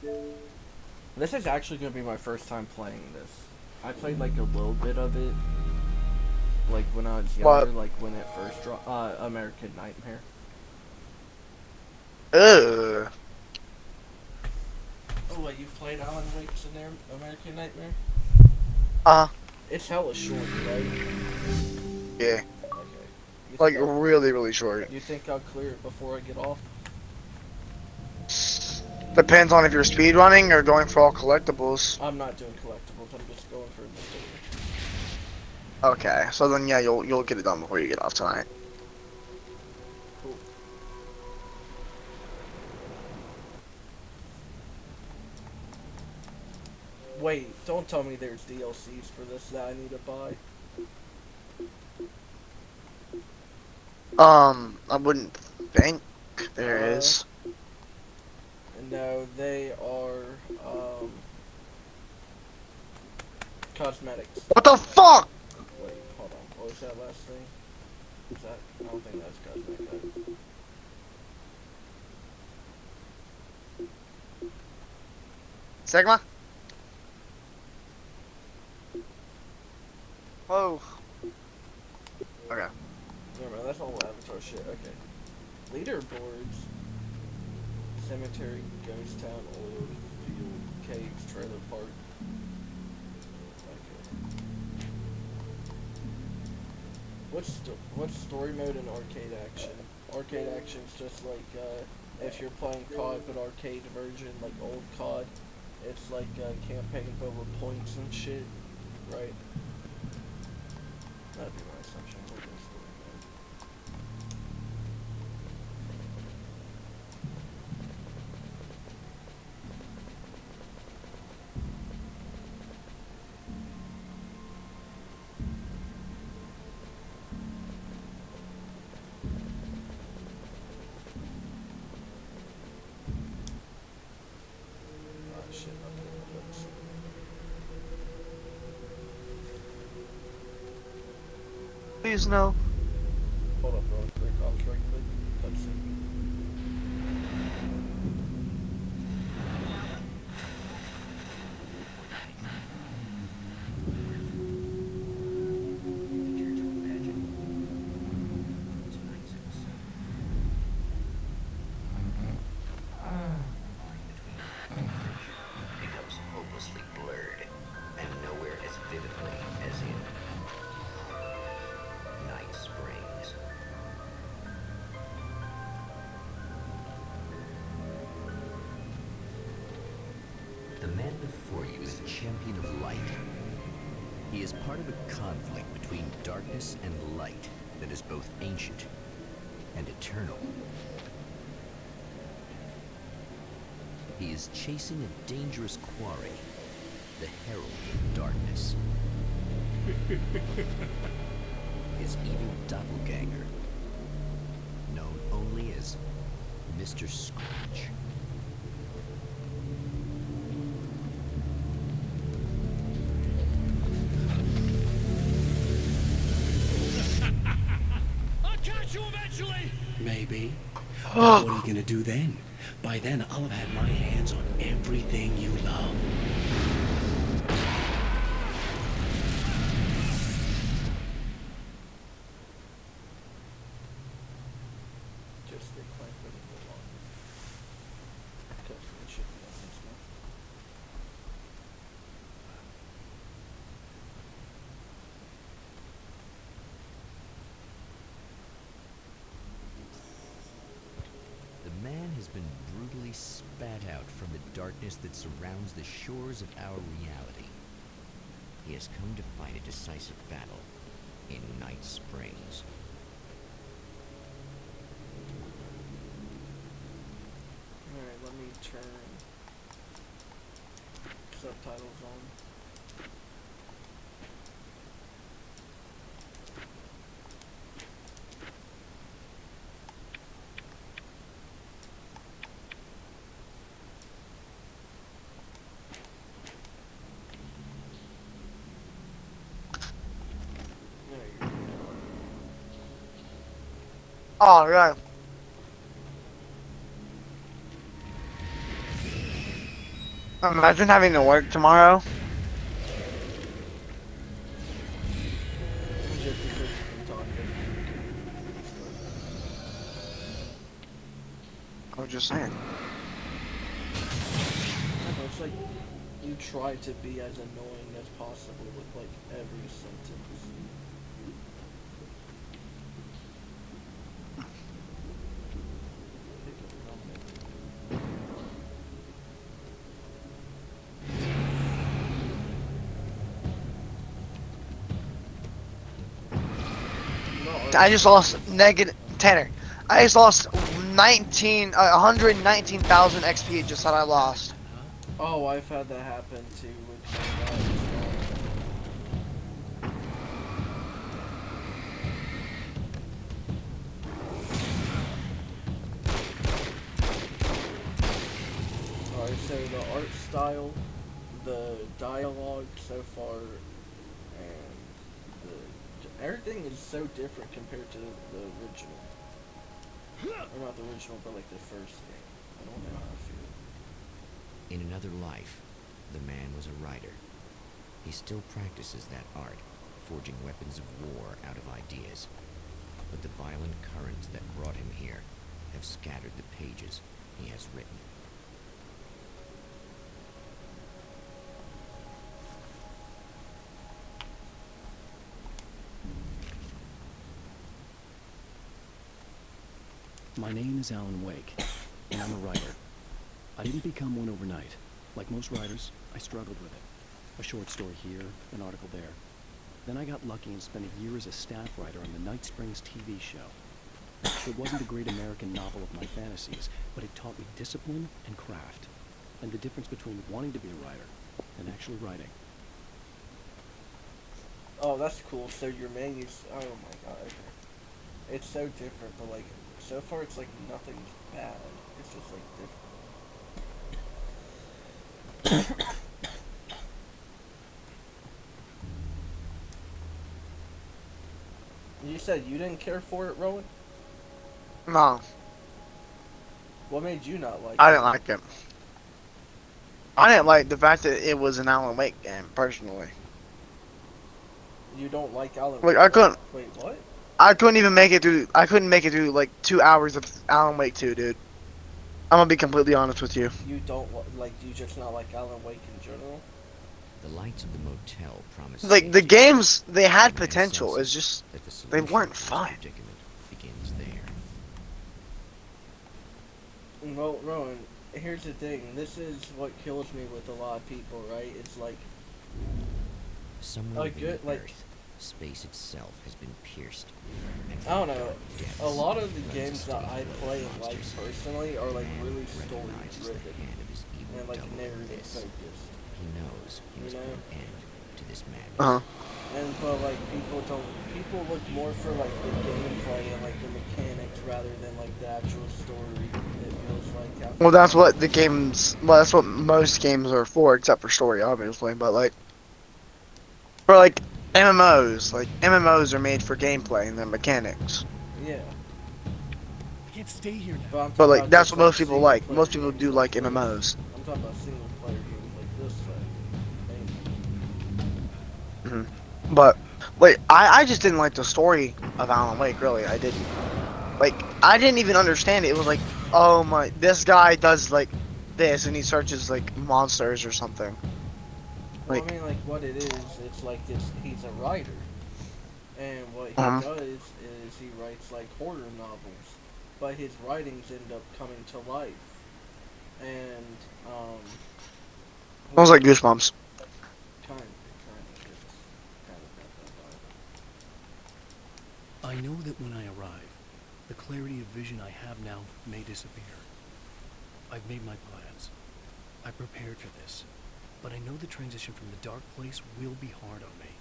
This is actually gonna be my first time playing this. I played like a little bit of it, like when I was younger, What? like when it first dropped. American Nightmare. Ugh. Oh, what, you've played Alan Wake's in there, American Nightmare? Uh, It's hella short, right? yeah. Okay. You Like think I'll really, really short. you think I'll clear it before I get off? Depends on if you're speedrunning or going for all collectibles. I'm not doing collectibles. I'm just going for the story. Okay, so then yeah, you'll get it done before you get off tonight. Cool. Wait, don't tell me there's DLCs for this that I need to buy. I wouldn't think there Uh, is. no, they are cosmetics. What the fuck? Wait, hold on. What was that last thing? Is that? I don't think that's cosmetic. Sigma? Oh. Okay. Never mind. That's all Avatar shit. Okay. Leaderboards. Cemetery, Ghost Town, Oil Field, Caves, Trailer Park. Okay. What's story mode and arcade action? Arcade action's just like if you're playing COD but arcade version, like old COD, it's like a campaign but with points and shit, right? That'd be my assumption. What is story mode? Ah, shit, I'm doing clips. Please no. Hold up real quick. I'll right click. Cutscene. Becomes hopelessly blurred, and nowhere as vividly as in Night Springs. The man before you is a champion of light. He is part of a conflict between darkness and light that is both ancient and eternal. He is chasing a dangerous quarry, the Herald of Darkness. His evil doppelganger, known only as Mr. Scratch. I'll catch you eventually! Maybe. But what are Oh. you gonna do then? By then, I'll have had my hands on everything you love. Just stay quiet for the full on. Cutscene should be on this one. The man has been brutally spat out from the darkness that surrounds the shores of our reality. He has come to fight a decisive battle in Night Springs. Alright, let me turn subtitles on. There you go. Oh, yeah. Imagine having to work tomorrow. Just because you've been talking. I was just saying. It's like you try to be as annoying as possible with like every sentence. I just lost negative Tanner. I just lost 119,000 XP just that I lost. Oh, I've had that happen too with my guys. Alright, so the art style, the dialogue so far, and everything is so different compared to the original. Or not the original, but like the first game. I don't know how I feel. In another life, the man was a writer. He still practices that art, forging weapons of war out of ideas. But the violent currents that brought him here have scattered the pages he has written. My name is Alan Wake, and I'm a writer. I didn't become one overnight. Like most writers, I struggled with it. A short story here, an article there. Then I got lucky and spent a year as a staff writer on the Night Springs TV show. It wasn't a great American novel of my fantasies, but it taught me discipline and craft, and the difference between wanting to be a writer and actually writing. Oh, that's cool. So your menus. Oh my god. Okay. It's so different, but like so far it's like nothing's bad. It's just like different. You said you didn't care for it, Rowan? No, What made you not like I it? didn't like it. I didn't like the fact that it was an Alan Wake game, personally. You don't like Alan Like, Wake? I couldn't. Wait, what? I couldn't even make it through. I couldn't make it through like 2 hours of Alan Wake 2, dude. I'm gonna be completely honest with you. You don't like? Do you just not like Alan Wake in general? The lights of the motel promise Like the safety. games, they had The man potential. senses It's just that the they solution weren't to his fun. predicament begins there. Well, Rowan, here's the thing. This is what kills me with a lot of people, right? It's like, Somewhere a within good, the like, earth, space itself has been pierced. And I don't from know. dark depths A lot of the runs a games that steady I flow play of and like monsters. personally are like Man really story recognizes the driven hand of his evil and like double in narrative this. focused. He knows he You must know? put an end to this madness. Uh huh. And but like people don't. People look more for like the gameplay and like the mechanics rather than like the actual story. It feels like. Half Well, the that's time. what the games. Well, that's what most games are for, except for story, obviously. But like, for like MMOs, like MMOs are made for gameplay and then mechanics. Yeah. I can't stay here now. But I'm But talking like, about that's just what like most people single like. player Most people games do like this. MMOs. I'm talking about single player games like this. Mainly. But like, I just didn't like the story of Alan Wake. Really, I didn't. Like, I didn't even understand it. It was like, oh my, this guy does like this, and he searches like monsters or something. Well, I Like, mean, like what it is, it's like he's a writer, and what he um, does is he writes like horror novels, but his writings end up coming to life, and I was like Goosebumps. kind of, it's kind of got that vibe. I know that when I arrive, the clarity of vision I have now may disappear. I've made my plans. I prepared for this, but I know the transition from the dark place will be hard on me,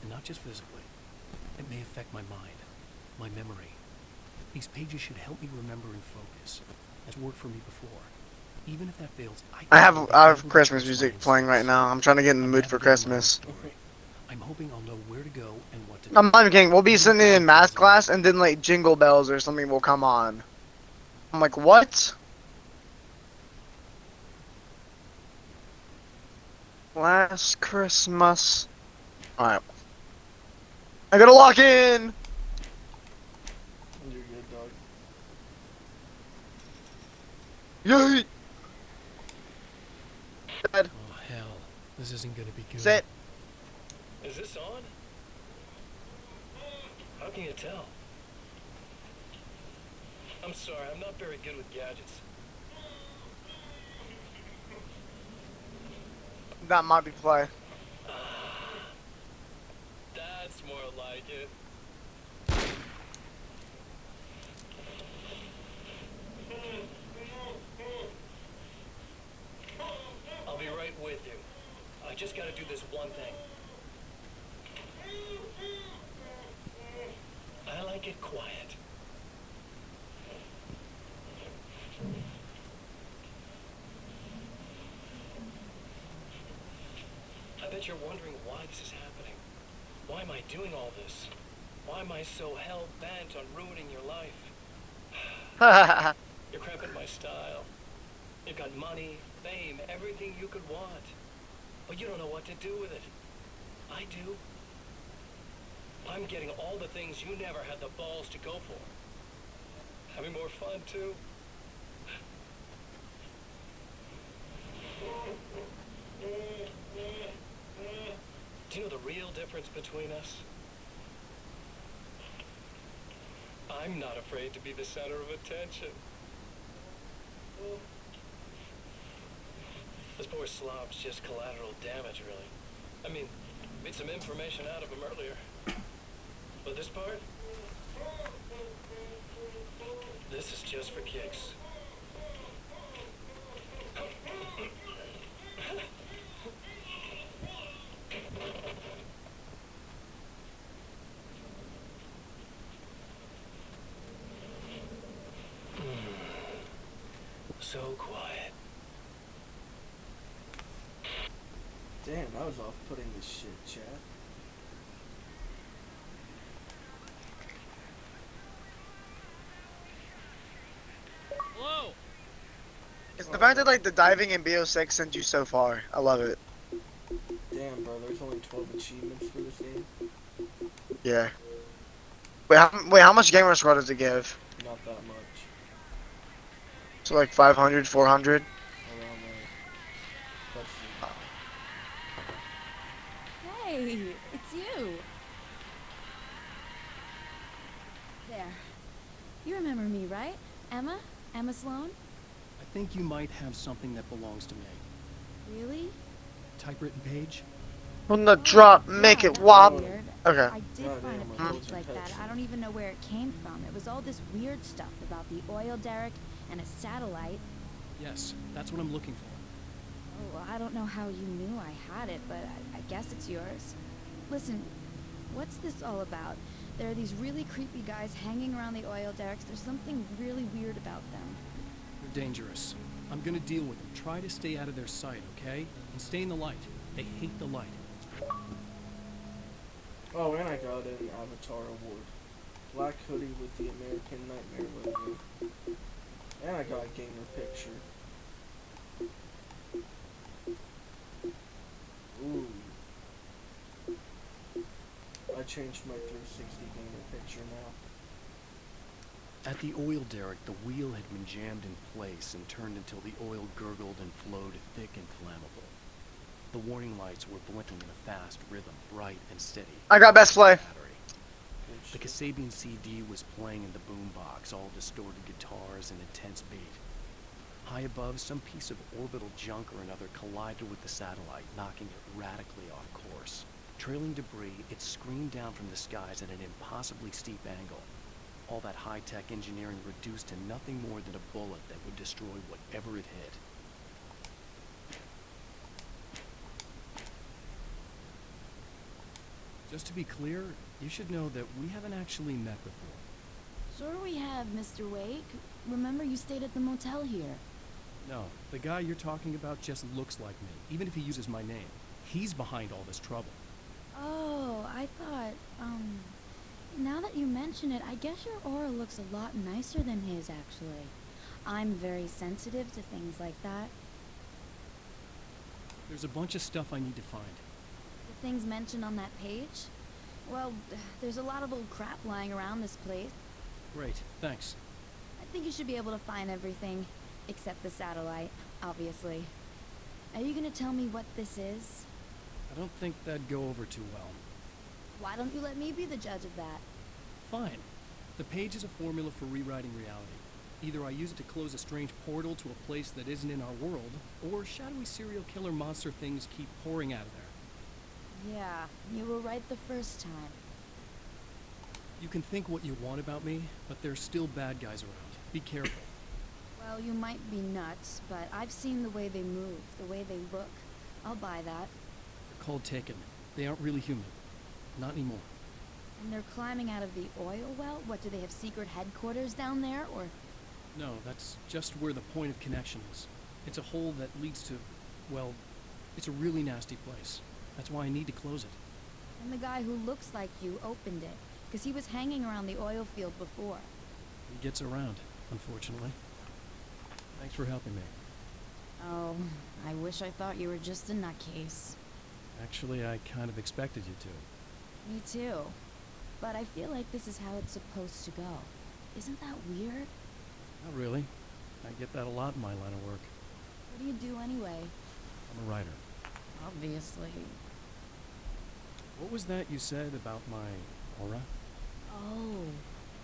and not just physically. It may affect my mind, my memory. These pages should help me remember and focus. That's worked for me before. Even if that fails, I think have I'll be I have able to Christmas trust my music playing right instincts. now. I'm trying to get in the I'm mood for navigating my own Christmas. story. I'm hoping I'll know where to go and what to do. I'm not even kidding. We'll be Even sitting if in it math doesn't class, work. and then like Jingle Bells or something will come on. I'm like, what? Last Christmas. Alright. I gotta lock in! You're good, dog. Yay! Dead. Oh, hell. This isn't gonna be good. Sit. Is this on? How can you tell? I'm sorry, I'm not very good with gadgets. That might be play. That's more like it. I'll be right with you. I just gotta do this one thing. I like it quiet. I bet you're wondering why this is happening. Why am I doing all this? Why am I so hell-bent on ruining your life? You're cramping my style. You've got money, fame, everything you could want. But you don't know what to do with it. I do. I'm getting all the things you never had the balls to go for. Having more fun, too. Do you know the real difference between us? I'm not afraid to be the center of attention. This poor slob's just collateral damage, really. I mean, made some information out of him earlier. But this part? This is just for kicks. So quiet. Damn, that was off-putting as shit, chat. Hello? It's the fact that like the diving in BO6 sends you so far. I love it. Damn, bro, there's only 12 achievements for this game. Yeah. Wait, how much gamer score does it give? Not that much. So like 500, 400? Around there. Hey, it's you. There. You remember me, right? Emma? Emma Sloan? I think you might have something that belongs to me. Really? Typewritten page? From the drop, make Yeah, it that's wop. weird. Okay. I did God find damn, a I page told like you that. picture. I don't even know where it came from. It was all this weird stuff about the oil derrick and a satellite. Yes, that's what I'm looking for. Oh, I don't know how you knew I had it, but I guess it's yours. Listen, what's this all about? There are these really creepy guys hanging around the oil derricks. There's something really weird about them. They're dangerous. I'm gonna deal with them. Try to stay out of their sight, okay? And stay in the light. They hate the light. Oh, and I got an Avatar award. Black hoodie with the American Nightmare logo. And I got a gamer picture. Ooh. I changed my 360 gamer picture now. At the oil derrick, the wheel had been jammed in place and turned until the oil gurgled and flowed thick and flammable. The warning lights were blinking in a fast rhythm, bright and steady. I got best play. Battery. The Kasabian CD was playing in the boombox, all distorted guitars and intense beat. High above, some piece of orbital junk or another collided with the satellite, knocking it radically off course. Trailing debris, it screamed down from the skies at an impossibly steep angle. All that high-tech engineering reduced to nothing more than a bullet that would destroy whatever it hit. Just to be clear, you should know that we haven't actually met before. Sure we have, Mr. Wake. Remember you stayed at the motel here. No, the guy you're talking about just looks like me, even if he uses my name. He's behind all this trouble. Oh, I thought, now that you mention it, I guess your aura looks a lot nicer than his, actually. I'm very sensitive to things like that. There's a bunch of stuff I need to find. The things mentioned on that page? Well, there's a lot of old crap lying around this place. Great, thanks. I think you should be able to find everything, except the satellite, obviously. Are you gonna tell me what this is? I don't think that'd go over too well. Why don't you let me be the judge of that? Fine. The page is a formula for rewriting reality. Either I use it to close a strange portal to a place that isn't in our world, or shadowy serial killer monster things keep pouring out of there. Yeah, you were right the first time. You can think what you want about me, but there's still bad guys around. Be careful. Well, you might be nuts, but I've seen the way they move, the way they look. I'll buy that. They're called Taken. They aren't really human. Not anymore. And they're climbing out of the oil well? What, do they have secret headquarters down there, or...? No, that's just where the point of connection is. It's a hole that leads to, well, it's a really nasty place. That's why I need to close it. And the guy who looks like you opened it, because he was hanging around the oil field before. He gets around, unfortunately. Thanks for helping me. Oh, I wish I thought you were just a nutcase. Actually, I kind of expected you to. Me too. But I feel like this is how it's supposed to go. Isn't that weird? Not really. I get that a lot in my line of work. What do you do anyway? I'm a writer. Obviously. What was that you said about my aura? Oh,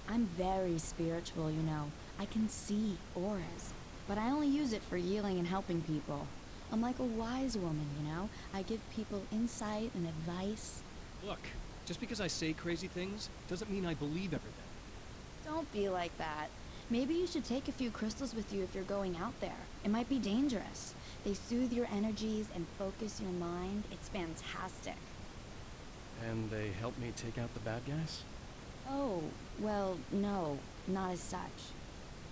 I'm very spiritual, you know. I can see auras. But I only use it for healing and helping people. I'm like a wise woman, you know? I give people insight and advice. Look, just because I say crazy things doesn't mean I believe everything. Don't be like that. Maybe you should take a few crystals with you if you're going out there. It might be dangerous. They soothe your energies and focus your mind. It's fantastic. And they help me take out the bad guys? Oh, well, no, not as such.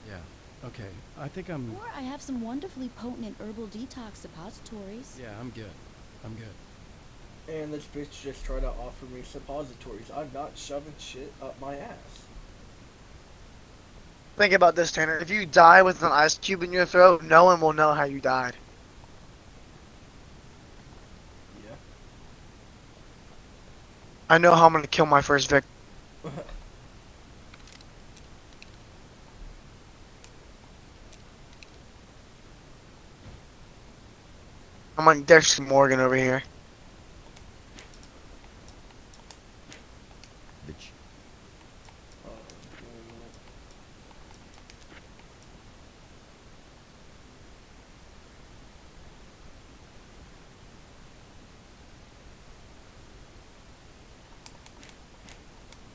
Yeah. Okay, I think I'm... Or I have some wonderfully potent herbal detox suppositories. Yeah, I'm good. I'm good. And this bitch just tried to offer me suppositories. I'm not shoving shit up my ass. Think about this, Tanner. If you die with an ice cube in your throat, no one will know how you died. Yeah. I know how I'm gonna kill my first victim. I'm like Dexter Morgan over here. The ch- Give me a minute.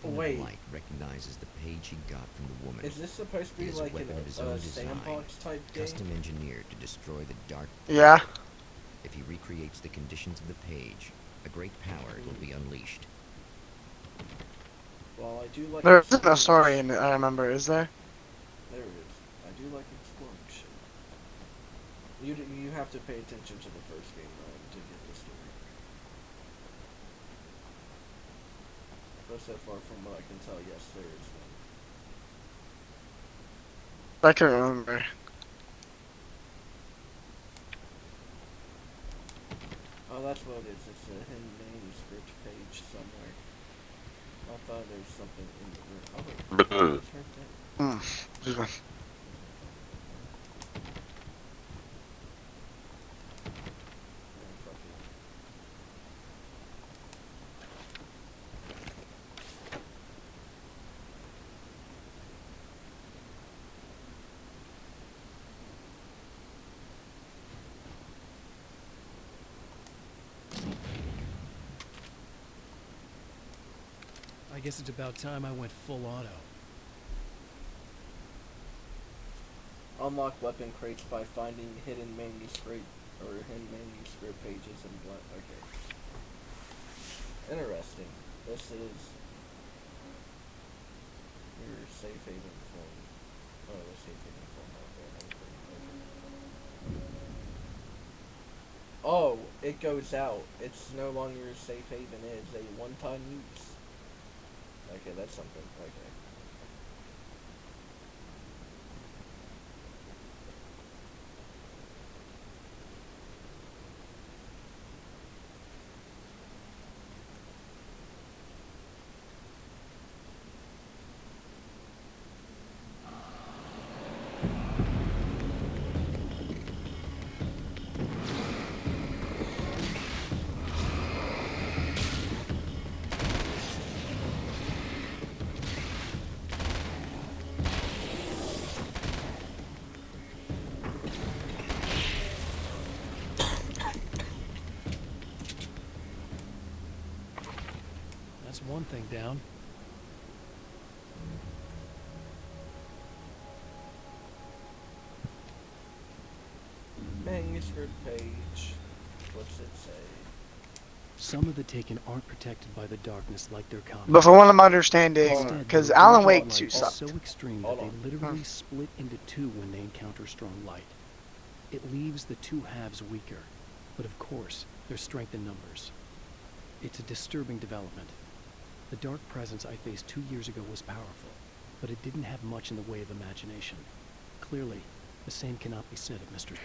Demon of Wait. Light recognizes the page he got from the woman. Is this supposed to It be is a like weapon of his own a design, sandbox type game? custom engineered to destroy the dark. Yeah. If he recreates the conditions of the page, a great power will be unleashed. Well, I do like. There isn't a exploring story shit. in it, I remember, is there? There it is. I do like exploring shit. You have to pay attention to the first game though to get the story. But so far from what I can tell, yes, there is one. I can remember. Oh, that's what it is. It's a hidden manuscript page somewhere. I thought there was something in the room. Oh, it's right there. Excuse me. Yeah, fuck it. I guess it's about time I went full auto. Unlock weapon crates by finding hidden manuscript pages in blunt. Okay. Interesting. This is your safe haven form. Oh, the safe haven form out there. Okay. Oh, it goes out. It's no longer a safe haven. It is a one-time use. Okay, that's something. Okay. one thing down. Manuscript page. What's it say? Some of the Taken aren't protected by the darkness like their common. But from what I'm understanding, Instead, because their Alan original Wake light 2 is sucked. so extreme that Hold they on. literally split into two when they encounter strong light. It leaves the two halves weaker, but of course, there's strength in numbers. It's a disturbing development. The dark presence I faced 2 years ago was powerful, but it didn't have much in the way of imagination. Clearly, the same cannot be said of Mr.